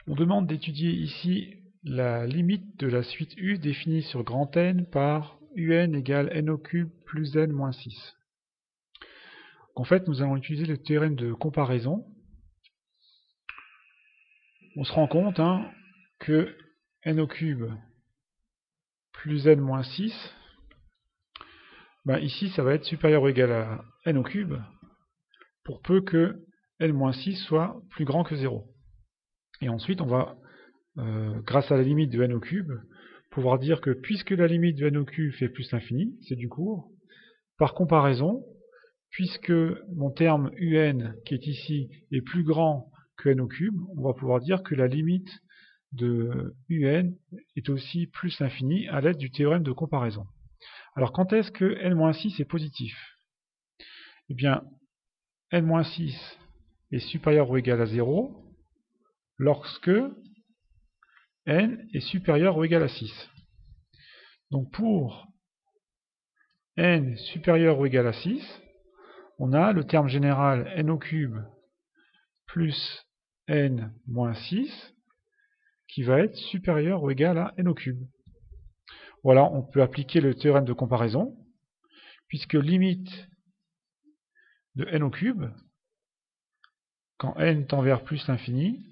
On demande d'étudier ici la limite de la suite U définie sur grand N par UN égale n au cube plus n moins 6. En fait, nous allons utiliser le théorème de comparaison. On se rend compte que n au cube plus n moins 6, ici ça va être supérieur ou égal à n au cube, pour peu que n-6 soit plus grand que 0. Et ensuite, on va, grâce à la limite de n au cube, pouvoir dire que puisque la limite de n au cube fait plus l'infini, c'est du cours, par comparaison, puisque mon terme un qui est ici est plus grand que n au cube, on va pouvoir dire que la limite de un est aussi plus l'infini à l'aide du théorème de comparaison. Alors quand est-ce que n-6 est positif? Eh bien, n-6 est supérieur ou égal à 0 lorsque n est supérieur ou égal à 6. Donc pour n supérieur ou égal à 6, on a le terme général n au cube plus n moins 6 qui va être supérieur ou égal à n au cube. Voilà, on peut appliquer le théorème de comparaison, puisque limite de n au cube, quand n tend vers plus l'infini,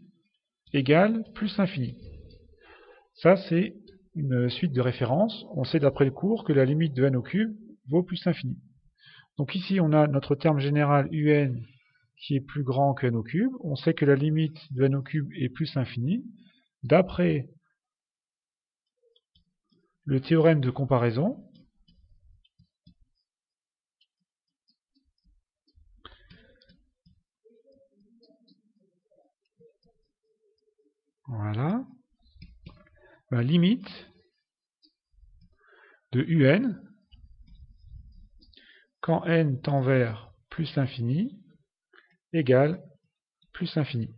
égale plus l'infini. Ça, c'est une suite de références. On sait d'après le cours que la limite de n au cube vaut plus l'infini. Donc ici, on a notre terme général un qui est plus grand que n au cube. On sait que la limite de n au cube est plus l'infini. D'après le théorème de comparaison, voilà, la limite de un quand n tend vers plus l'infini égale plus l'infini.